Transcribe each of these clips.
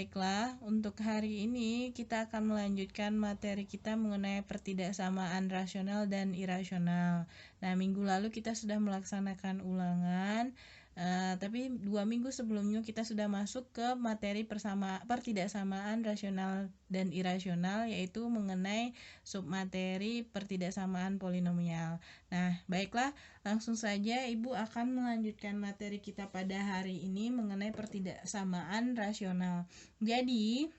Baiklah, untuk hari ini kita akan melanjutkan materi kita mengenai pertidaksamaan rasional dan irasional. Nah, minggu lalu kita sudah melaksanakan ulangan, tapi 2 minggu sebelumnya kita sudah masuk ke materi pertidaksamaan rasional dan irasional, yaitu mengenai submateri pertidaksamaan polinomial. Nah, baiklah, langsung saja Ibu akan melanjutkan materi kita pada hari ini mengenai pertidaksamaan rasional. Jadi,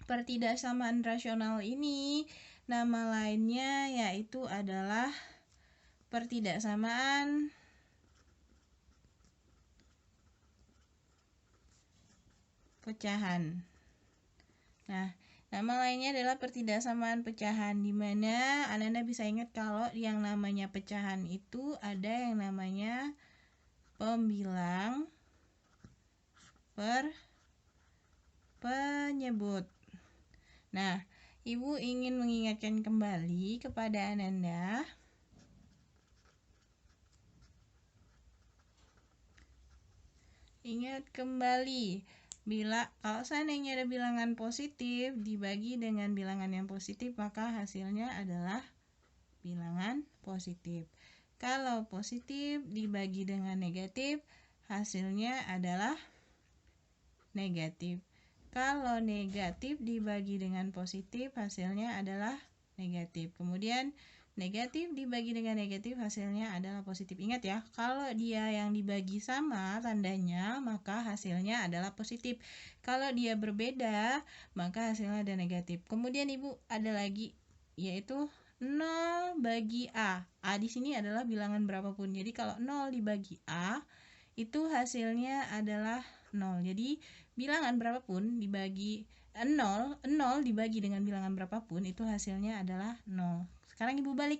pertidaksamaan rasional ini nama lainnya yaitu adalah pertidaksamaan pecahan. Nah, nama lainnya adalah pertidaksamaan pecahan, di mana Anda bisa ingat kalau yang namanya pecahan itu ada yang namanya pembilang per penyebut. Nah, Ibu ingin mengingatkan kembali kepada Ananda ingat kembali kalau seandainya ada bilangan positif dibagi dengan bilangan yang positif, maka hasilnya adalah bilangan positif. Kalau positif dibagi dengan negatif, hasilnya adalah negatif. Kalau negatif dibagi dengan positif, hasilnya adalah negatif. Kemudian negatif dibagi dengan negatif, hasilnya adalah positif. Ingat ya, kalau dia yang dibagi sama tandanya, maka hasilnya adalah positif. Kalau dia berbeda, maka hasilnya ada negatif. Kemudian Ibu ada lagi, yaitu 0 bagi A. A di sini adalah bilangan berapapun. Jadi kalau 0 dibagi A, itu hasilnya adalah 0. Jadi bilangan berapapun dibagi 0 dibagi dengan bilangan berapapun itu hasilnya adalah 0. Sekarang Ibu balik,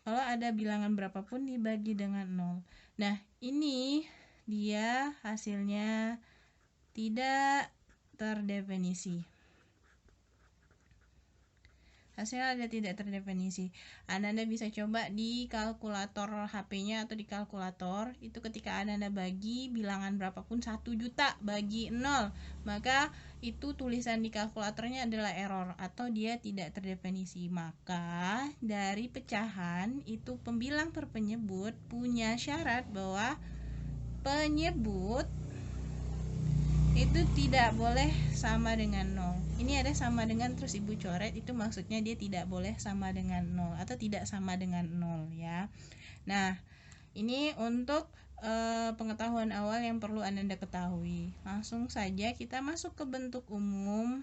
kalau ada bilangan berapapun dibagi dengan 0. Nah, ini dia hasilnya tidak terdefinisi. Hasilnya ada tidak terdefinisi. Anda bisa coba di kalkulator HP-nya atau di kalkulator. Itu ketika Anda bagi bilangan berapapun 1 juta bagi 0, maka itu tulisan di kalkulatornya adalah error atau dia tidak terdefinisi. Maka dari pecahan itu pembilang per penyebut punya syarat bahwa penyebut itu tidak boleh sama dengan 0. Ini ada sama dengan terus Ibu coret, itu maksudnya dia tidak boleh sama dengan 0 atau tidak sama dengan 0 ya. Nah, ini untuk pengetahuan awal yang perlu Anda ketahui. Langsung saja kita masuk ke bentuk umum.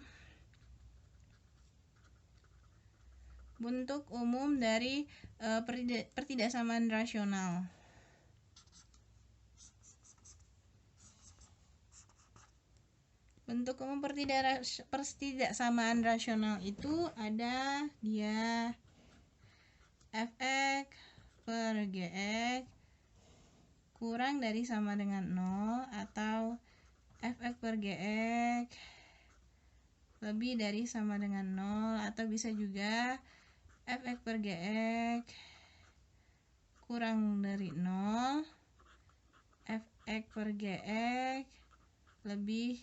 Bentuk umum dari pertidaksamaan rasional. Bentuk umum pertidaksamaan rasional itu ada dia fx per gx kurang dari sama dengan 0 atau fx per gx lebih dari sama dengan 0, atau bisa juga fx per gx kurang dari 0, fx per gx lebih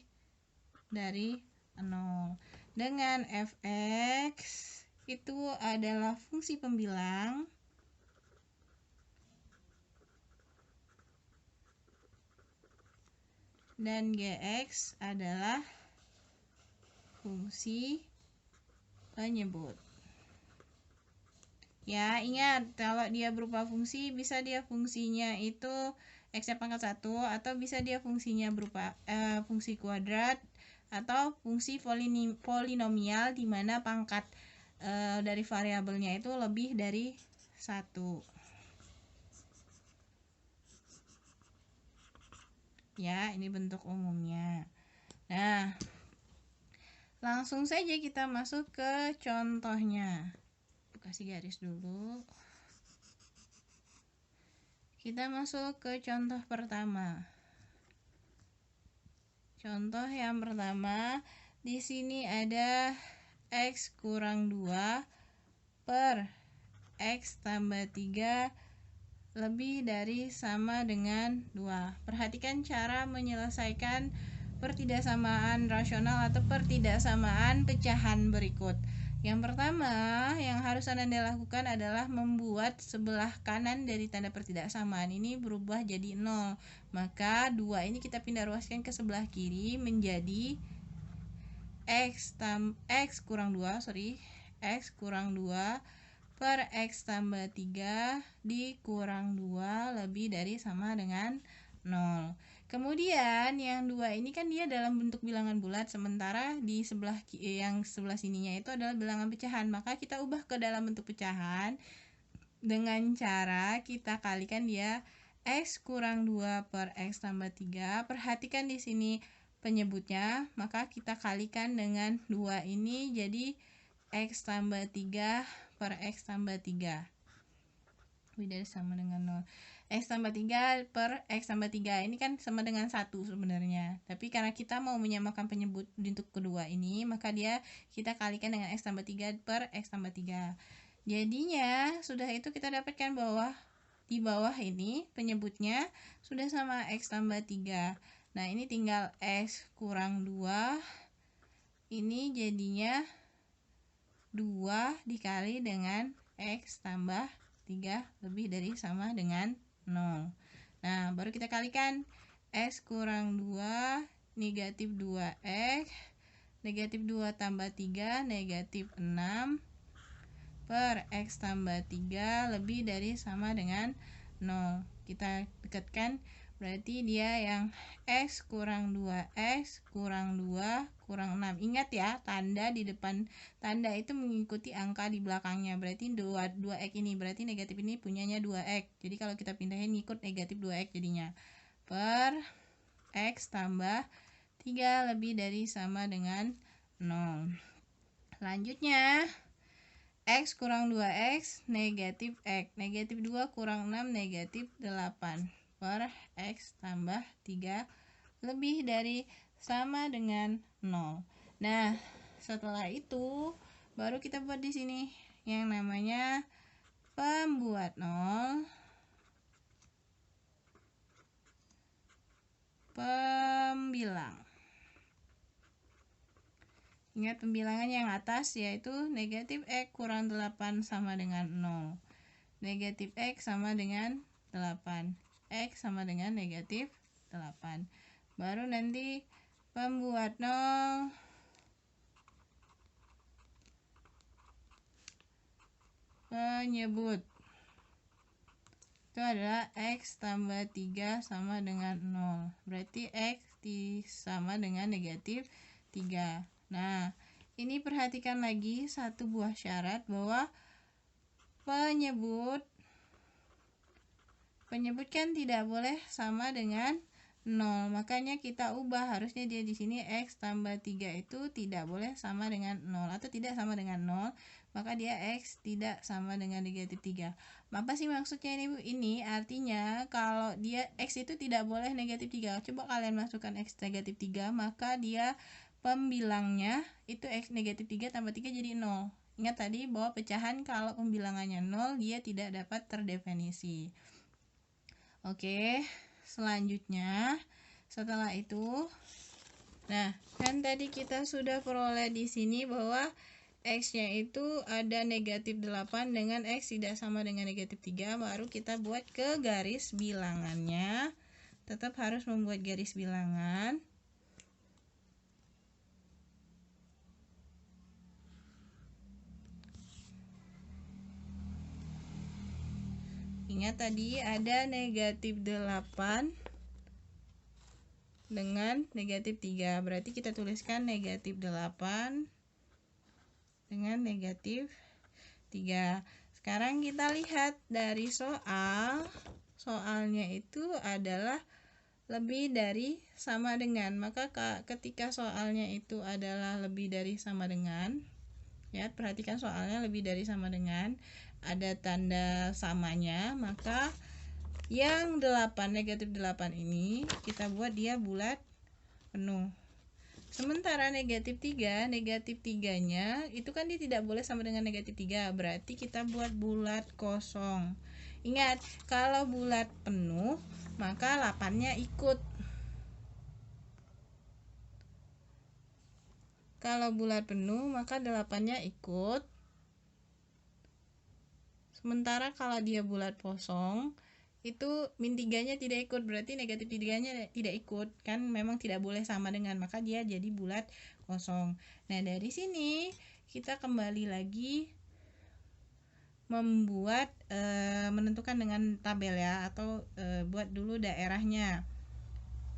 dari 0. Dengan fx itu adalah fungsi pembilang dan gx adalah fungsi penyebut. Ya, ingat kalau dia berupa fungsi, bisa dia fungsinya itu x-nya pangkat 1, atau bisa dia fungsinya berupa fungsi kuadrat atau fungsi polinomial di mana pangkat dari variabelnya itu lebih dari 1. Ya, ini bentuk umumnya. Nah, langsung saja kita masuk ke contohnya. Kasih garis dulu. Kita masuk ke contoh pertama. Contoh yang pertama, di sini ada x kurang 2 per x tambah 3 lebih dari sama dengan 2. Perhatikan cara menyelesaikan pertidaksamaan rasional atau pertidaksamaan pecahan berikut. Yang pertama yang harus Anda lakukan adalah membuat sebelah kanan dari tanda pertidaksamaan ini berubah jadi 0. Maka 2 ini kita pindah ruaskan ke sebelah kiri menjadi x kurang 2 per x tambah 3 dikurang 2 lebih dari sama dengan 0. Kemudian yang 2 ini kan dia dalam bentuk bilangan bulat, sementara di yang sebelah sininya itu adalah bilangan pecahan. Maka kita ubah ke dalam bentuk pecahan dengan cara kita kalikan dia x kurang 2 per x tambah 3. Perhatikan di sini penyebutnya, maka kita kalikan dengan 2 ini jadi x tambah 3 per x tambah 3 lebih dari sama dengan 0. X tambah 3 per X tambah 3 ini kan sama dengan 1 sebenarnya, tapi karena kita mau menyamakan penyebut untuk kedua ini, maka kita kalikan dengan X tambah 3 per X tambah 3. Jadinya sudah itu kita dapatkan bahwa di bawah ini penyebutnya sudah sama X tambah 3. Nah ini tinggal X kurang 2, ini jadinya 2 dikali dengan X tambah 3 lebih dari sama dengan 0. Nah, baru kita kalikan X kurang 2 negatif 2X, negatif 2 tambah 3 negatif 6 per X tambah 3 lebih dari sama dengan 0. Kita dekatkan, berarti dia yang X kurang 2X kurang 2 kurang 6. Ingat ya, tanda di depan tanda itu mengikuti angka di belakangnya. Berarti 2X ini, berarti negatif ini punyanya 2X. Jadi kalau kita pindahin ikut negatif 2X jadinya. Per X tambah 3 lebih dari sama dengan 0. Selanjutnya X kurang 2X negatif X, negatif 2 kurang 6 negatif 8 per X tambah 3 lebih dari sama dengan 0. Nah, setelah itu baru kita buat di sini yang namanya pembuat 0, pembilang. Ingat pembilangan yang atas yaitu negatif X kurang 8 sama dengan 0. Negatif X sama dengan 8. X sama dengan negatif 8. Baru nanti pembuat 0, penyebut. Itu adalah X tambah 3 sama dengan 0. Berarti X sama dengan negatif 3. Nah, ini perhatikan lagi satu buah syarat bahwa penyebut kan tidak boleh sama dengan 0. Makanya kita ubah, harusnya dia di sini X tambah 3 itu tidak boleh sama dengan 0 atau tidak sama dengan 0, maka dia X tidak sama dengan negatif 3. Apa sih maksudnya ini? Artinya kalau dia X itu tidak boleh negatif 3. Coba kalian masukkan X negatif 3, maka dia pembilangnya itu X negatif 3 tambah 3 jadi 0. Ingat tadi bahwa pecahan kalau pembilangannya 0 dia tidak dapat terdefinisi. Oke, selanjutnya setelah itu, nah kan tadi kita sudah peroleh di sini bahwa X-nya itu ada negatif 8 dengan X tidak sama dengan negatif 3. Baru kita buat ke garis bilangannya. Tetap harus membuat garis bilangan. Ingat tadi ada negatif 8 dengan negatif 3. Berarti kita tuliskan negatif 8 dengan negatif 3. Sekarang kita lihat dari soalnya itu adalah lebih dari sama dengan. Maka ketika soalnya itu adalah lebih dari sama dengan, ya perhatikan soalnya lebih dari sama dengan, ada tanda samanya, maka yang 8 negatif 8 ini kita buat dia bulat penuh. Sementara negatif 3 nya itu kan dia tidak boleh sama dengan negatif 3, berarti kita buat bulat kosong. Ingat, kalau bulat penuh maka 8-nya ikut. Kalau bulat penuh maka 8-nya ikut. Sementara kalau dia bulat kosong itu min 3-nya tidak ikut, berarti negatif 3-nya tidak ikut, kan memang tidak boleh sama dengan, maka dia jadi bulat kosong. Nah, dari sini kita kembali lagi membuat menentukan dengan tabel ya, atau buat dulu daerahnya.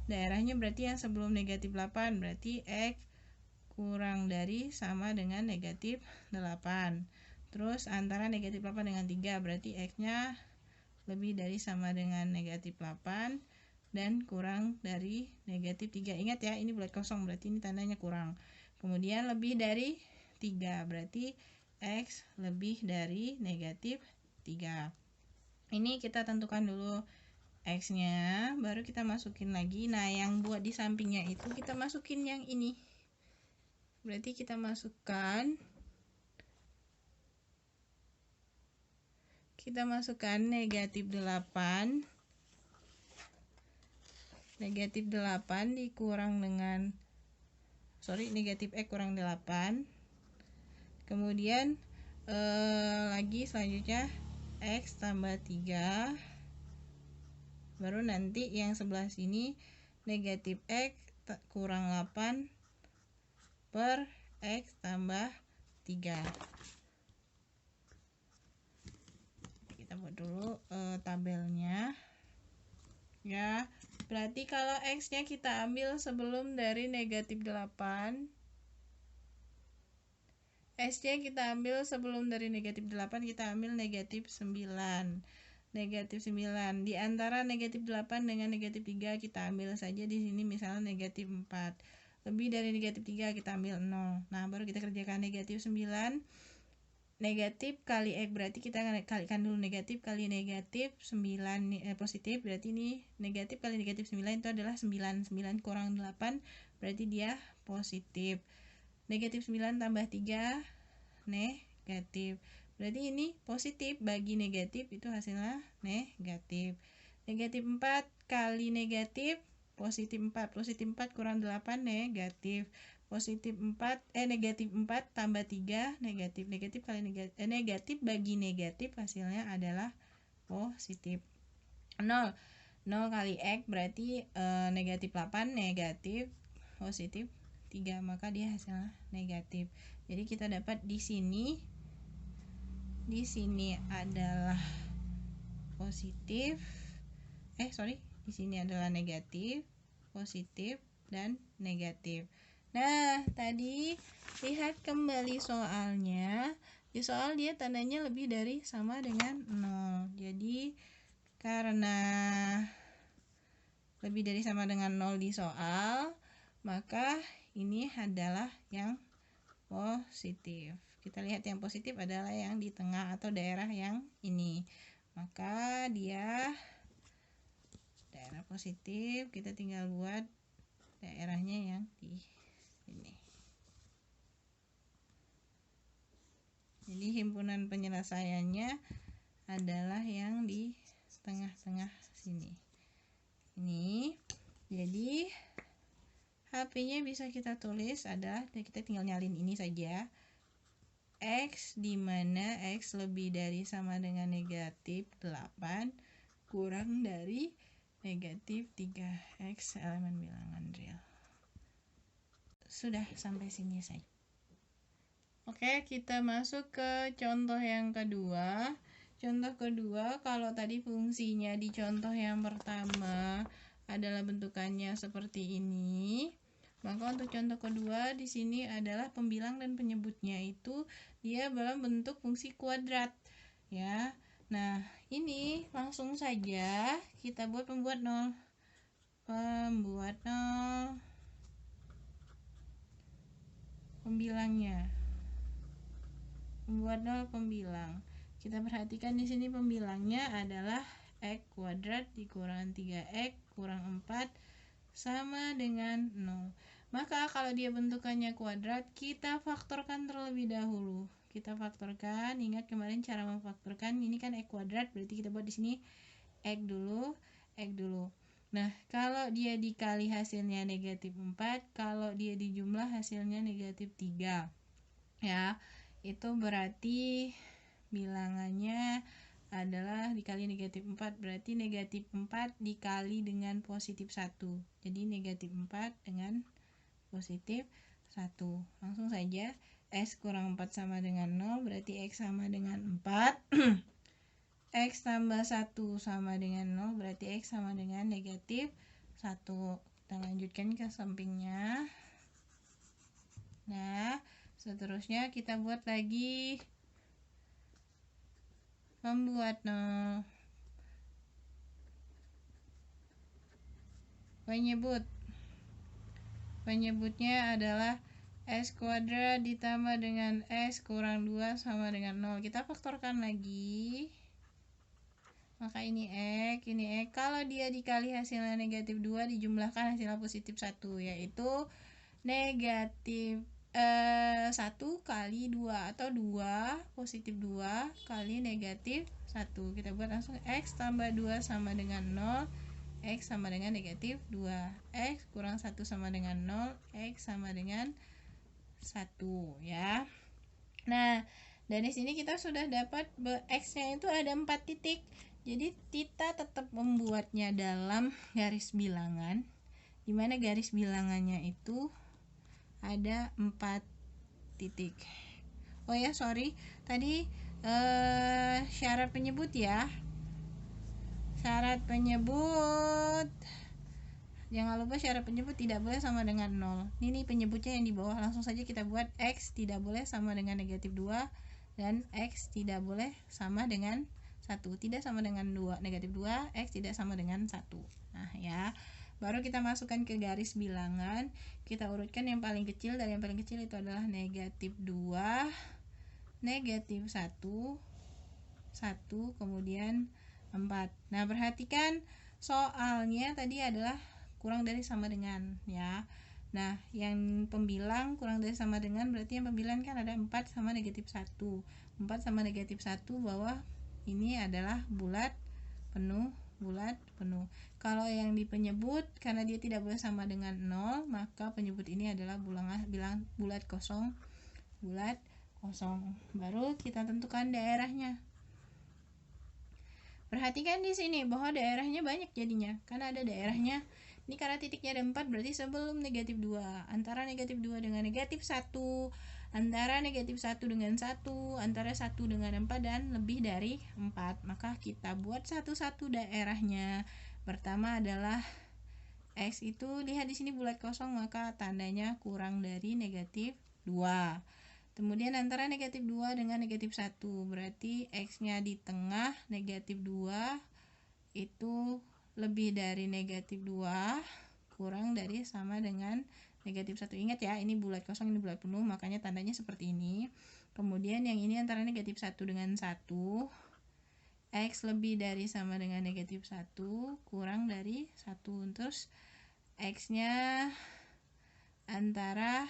Daerahnya berarti yang sebelum negatif 8, berarti X kurang dari sama dengan negatif 8. Terus antara negatif 8 dengan 3, berarti X-nya lebih dari sama dengan negatif 8 dan kurang dari negatif 3. Ingat ya, ini bulat kosong, berarti ini tandanya kurang. Kemudian lebih dari 3, berarti X lebih dari negatif 3. Ini kita tentukan dulu X-nya, baru kita masukin lagi. Nah, yang buat di sampingnya itu kita masukin yang ini. Berarti kita masukkan negatif 8 dikurang dengan negatif X kurang 8. Kemudian lagi selanjutnya X tambah 3, baru nanti yang sebelah sini negatif X kurang 8 per X tambah 3. Kita buat dulu tabelnya ya. Berarti kalau X-nya kita ambil sebelum dari negatif 8, X-nya kita ambil sebelum dari negatif 8, kita ambil negatif 9. Negatif 9. Di antara negatif 8 dengan negatif 3 kita ambil saja di sini misalnya negatif 4. Lebih dari negatif 3 kita ambil 0. Nah, baru kita kerjakan negatif 9. Negatif kali X, berarti kita kalikan dulu negatif kali negatif 9 positif, berarti ini negatif kali negatif 9 itu adalah 9. 9 kurang 8 berarti dia positif. Negatif 9 tambah 3 negatif, berarti ini positif, bagi negatif itu hasilnya negatif. Negatif 4 kali negatif positif 4. Positif 4 kurang 8 negatif. Positif 4 negatif 4 tambah 3 negatif. Negatif kali negatif bagi negatif hasilnya adalah positif. 0 kali X berarti negatif 8 negatif positif 3, maka dia hasilnya negatif. Jadi kita dapat di sini adalah positif. Di sini adalah negatif, positif dan negatif. Nah, tadi lihat kembali soalnya. Di soal dia tandanya lebih dari sama dengan 0. Jadi karena lebih dari sama dengan 0 di soal, maka ini adalah yang positif. Kita lihat yang positif adalah yang di tengah atau daerah yang ini. Maka dia daerah positif, kita tinggal buat daerahnya yang di sini. Jadi himpunan penyelesaiannya adalah yang di tengah-tengah sini. Ini. Jadi HP-nya bisa kita tulis adalah, kita tinggal nyalin ini saja. X di mana X lebih dari sama dengan negatif 8 kurang dari negatif 3. X elemen bilangan real. Sudah sampai sini saja. Oke, kita masuk ke contoh yang kedua. Contoh kedua, kalau tadi fungsinya di contoh yang pertama adalah bentukannya seperti ini, maka untuk contoh kedua di sini adalah pembilang dan penyebutnya itu dia dalam bentuk fungsi kuadrat ya. Nah, ini langsung saja kita buat pembuat 0. Pembilangnya. Pembuat 0 pembilang. Kita perhatikan di sini pembilangnya adalah X kuadrat dikurang 3X kurang 4 sama dengan 0. Maka kalau dia bentukannya kuadrat, kita faktorkan terlebih dahulu. Kita faktorkan, ingat kemarin cara memfaktorkan, ini kan X kuadrat, berarti kita buat di sini X dulu. Nah, kalau dia dikali hasilnya negatif 4, kalau dia dijumlah hasilnya negatif 3. Ya, itu berarti bilangannya adalah dikali negatif 4, berarti negatif 4 dikali dengan positif 1. Jadi negatif 4 dengan positif 1. Langsung saja, X kurang 4 sama dengan 0, berarti X sama dengan 4. X tambah 1 sama dengan 0, berarti X sama dengan negatif 1. Kita lanjutkan ke sampingnya. Nah, seterusnya kita buat lagi membuat penyebutnya adalah X kuadrat ditambah dengan X kurang 2 sama dengan 0. Kita faktorkan lagi, maka ini X. Kalau dia dikali hasilnya negatif 2, dijumlahkan hasilnya positif 1, yaitu negatif 1 kali 2 atau 2 positif 2 kali negatif 1. Kita buat langsung X tambah 2 sama dengan 0, X sama dengan negatif 2. X kurang 1 sama dengan 0, X sama dengan 1 ya. Nah, dari sini kita sudah dapat X-nya itu ada 4 titik. Jadi kita tetap membuatnya dalam garis bilangan, dimana garis bilangannya itu ada 4 titik. Oh ya, sorry, tadi syarat penyebut ya. Syarat penyebut, jangan lupa syarat penyebut tidak boleh sama dengan 0. Ini penyebutnya yang di bawah, langsung saja kita buat X tidak boleh sama dengan negatif 2 dan X tidak boleh sama dengan 1. Tidak sama dengan 2, negatif 2, X tidak sama dengan 1. Nah ya, baru kita masukkan ke garis bilangan. Kita urutkan yang paling kecil, dari yang paling kecil itu adalah negatif 2, negatif 1, 1, kemudian 4. Nah, perhatikan soalnya tadi adalah kurang dari sama dengan ya. Nah, yang pembilang kurang dari sama dengan, berarti yang pembilang kan ada 4 sama negatif 1. 4 sama negatif 1 bawah ini adalah bulat penuh, bulat penuh. Kalau yang di penyebut, karena dia tidak boleh sama dengan 0, maka penyebut ini adalah bulat kosong. Bulat kosong. Baru kita tentukan daerahnya. Perhatikan di sini bahwa daerahnya banyak jadinya, karena ada daerahnya. Ini karena titiknya ada 4, berarti sebelum negatif 2, antara negatif 2 dengan negatif 1, antara negatif 1 dengan 1, antara 1 dengan 4, dan lebih dari 4. Maka kita buat satu-satu daerahnya. Pertama adalah X itu, lihat di sini bulat kosong, maka tandanya kurang dari negatif 2. Kemudian antara negatif 2 dengan negatif 1, berarti X-nya di tengah, negatif 2 itu lebih dari negatif 2, kurang dari sama dengan negatif 1. Ingat ya, ini bulat kosong, ini bulat penuh, makanya tandanya seperti ini. Kemudian yang ini antara negatif 1 dengan 1, X lebih dari sama dengan negatif 1, kurang dari 1. Terus X-nya antara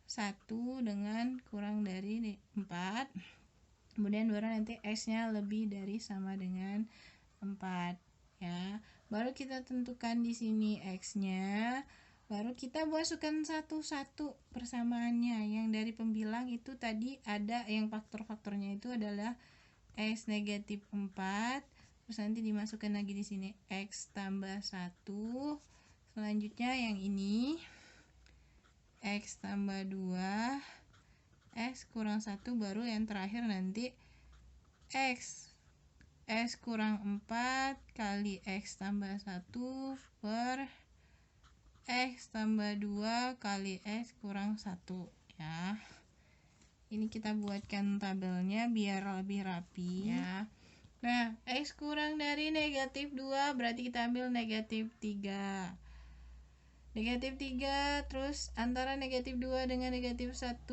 1 dengan kurang dari 4. Kemudian baru nanti X-nya lebih dari sama dengan 4 ya. Baru kita tentukan di sini X-nya. Baru kita masukkan satu-satu persamaannya. Yang dari pembilang itu tadi ada yang faktor-faktornya itu adalah X negatif 4. Terus nanti dimasukkan lagi di sini X tambah 1. Selanjutnya yang ini X tambah 2, X kurang 1, baru yang terakhir nanti X kurang 4 kali X tambah 1 per X tambah 2 kali X kurang 1 ya. Ini kita buatkan tabelnya biar lebih rapi ya. Nah, X kurang dari negatif 2 berarti kita ambil negatif 3. Negatif 3, terus antara negatif 2 dengan negatif 1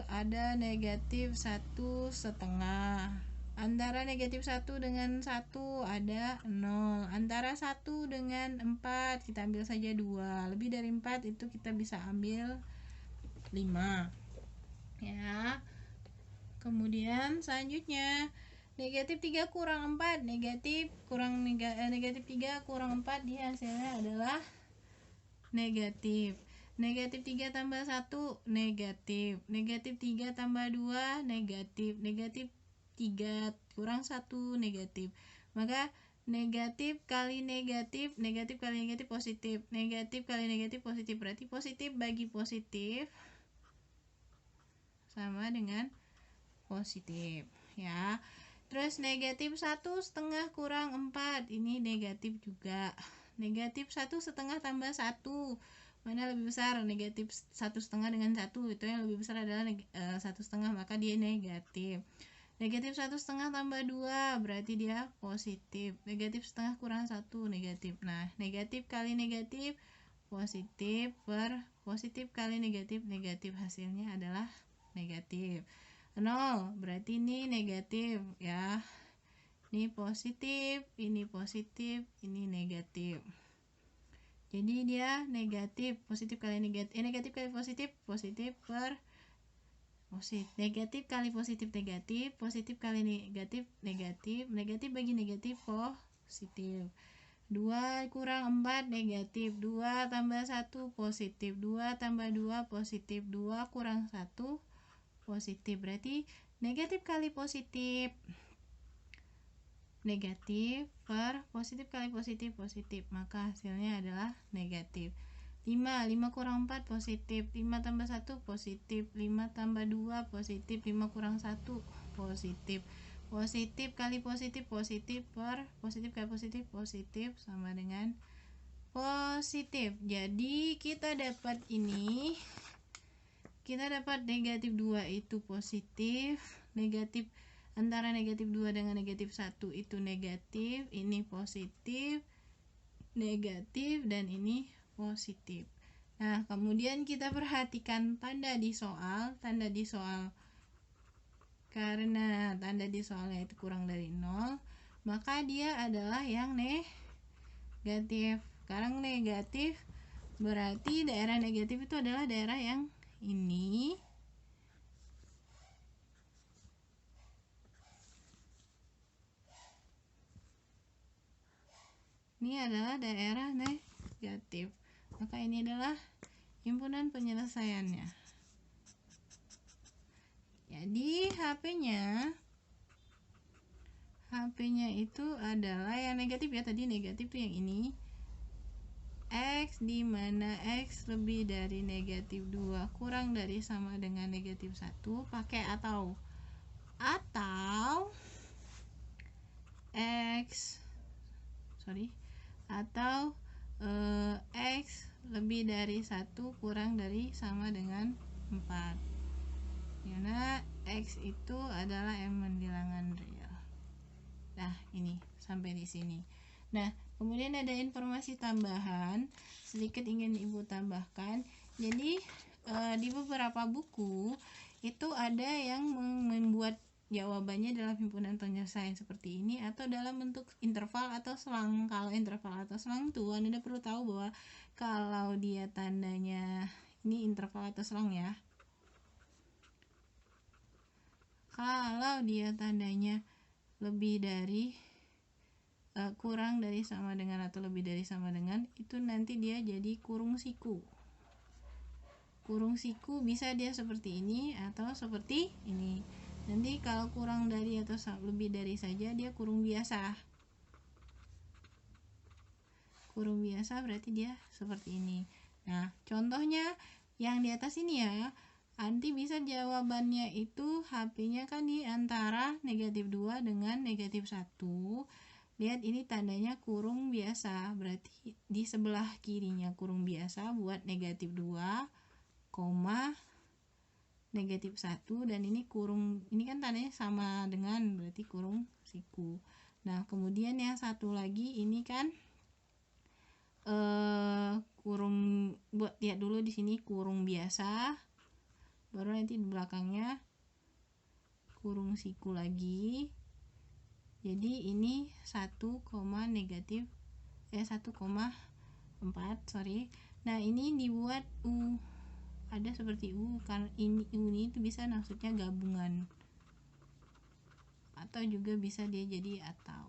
ada negatif 1 setengah. Antara negatif 1 dengan 1 ada 0. Antara 1 dengan 4 kita ambil saja 2. Lebih dari 4 itu kita bisa ambil 5 ya. Kemudian selanjutnya Negatif 3 kurang 4, negatif 3 kurang 4, dia hasilnya adalah negatif. Negatif 3 tambah 1, negatif. Negatif 3 tambah 2, negatif. Negatif 3 kurang 1, negatif. Maka negatif kali negatif, negatif kali negatif positif. Negatif kali negatif positif, berarti positif bagi positif sama dengan positif, ya. Terus negatif 1/2 kurang 4, ini negatif juga. Negatif 1/2 tambah 1, mana lebih besar? Negatif 1/2 dengan 1, itu yang lebih besar adalah 1/2, maka dia negatif. Negatif 1/2 tambah 2, berarti dia positif. Negatif 1/2 kurang 1, negatif. Nah, negatif kali negatif positif per positif kali negatif, negatif, hasilnya adalah negatif. 0, berarti ini negatif, ya. Ini positif, ini positif, ini negatif. Jadi dia negatif, positif kali negatif, negatif kali positif, positif per positif. Negatif kali positif negatif, positif kali negatif negatif, negatif bagi negatif positif. 2 kurang 4 negatif, 2 tambah 1 positif, 2 tambah 2 positif, 2 kurang 1 positif, berarti negatif kali positif negatif per positif kali positif positif, maka hasilnya adalah negatif. 5 kurang 4 positif, 5 tambah 1 positif, 5 tambah 2 positif, 5 kurang 1 positif. Positif kali positif positif per positif kali positif positif sama dengan positif. Jadi kita dapat ini, kita dapat negatif 2 itu positif, negatif antara negatif 2 dengan negatif 1 itu negatif, ini positif, negatif, dan ini positif. Nah, kemudian kita perhatikan tanda di soal, karena tanda di soalnya itu kurang dari 0, maka dia adalah yang negatif. Sekarang negatif berarti daerah negatif itu adalah daerah yang ini. Ini adalah daerah negatif. Maka ini adalah himpunan penyelesaiannya. Jadi HP-nya itu adalah yang negatif, ya. Tadi negatif tuh yang ini. X di mana X lebih dari negatif 2 kurang dari sama dengan negatif 1, pakai atau X lebih dari 1 kurang dari sama dengan 4, dimana X itu adalah elemen bilangan real. Nah, ini sampai di sini. Nah, kemudian ada informasi tambahan, sedikit ingin Ibu tambahkan. Jadi di beberapa buku itu ada yang membuat jawabannya dalam himpunan penyelesaian seperti ini atau dalam bentuk interval atau selang. Kalau interval atau selang tuh Anda perlu tahu bahwa kalau dia tandanya ini interval atau selang, ya. Kalau dia tandanya lebih dari kurang dari sama dengan atau lebih dari sama dengan, itu nanti dia jadi kurung siku. Kurung siku bisa dia seperti ini atau seperti ini. Nanti kalau kurang dari atau lebih dari saja dia kurung biasa. Kurung biasa berarti dia seperti ini. Nah, contohnya yang di atas ini, ya. Nanti bisa jawabannya itu HP-nya kan di antara negatif 2 dengan negatif 1. Lihat ini tandanya kurung biasa, berarti di sebelah kirinya kurung biasa buat negatif 2, negatif 1, dan ini kurung, ini kan tandanya sama dengan berarti kurung siku. Nah, kemudian yang satu lagi ini kan kurung, buat lihat dulu di sini kurung biasa, baru nanti di belakangnya kurung siku lagi. Jadi ini 1,4. Nah, ini dibuat U, ada seperti U, karena ini U ini itu bisa maksudnya gabungan. atau juga bisa dia jadi atau.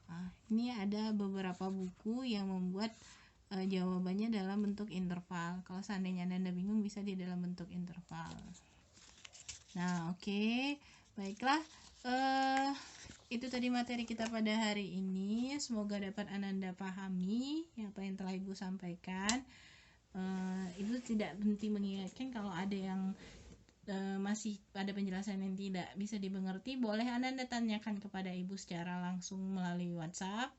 Nah, ini ada beberapa buku yang membuat jawabannya dalam bentuk interval. Kalau seandainya Anda bingung, bisa di dalam bentuk interval. Nah, oke. Baiklah, itu tadi materi kita pada hari ini. Semoga dapat Ananda pahami apa yang telah Ibu sampaikan. Ibu tidak berhenti mengingatkan kalau ada yang masih ada penjelasan yang tidak bisa dimengerti, boleh Ananda tanyakan kepada Ibu secara langsung melalui WhatsApp,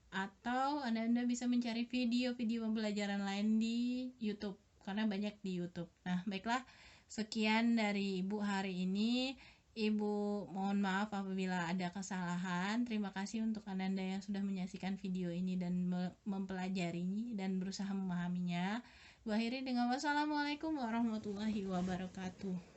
atau Ananda bisa mencari video-video pembelajaran lain di YouTube, karena banyak di YouTube. Nah, baiklah, sekian dari Ibu hari ini. Ibu mohon maaf apabila ada kesalahan. Terima kasih untuk Ananda yang sudah menyaksikan video ini dan mempelajarinya dan berusaha memahaminya. Akhiri dengan wassalamualaikum warahmatullahi wabarakatuh.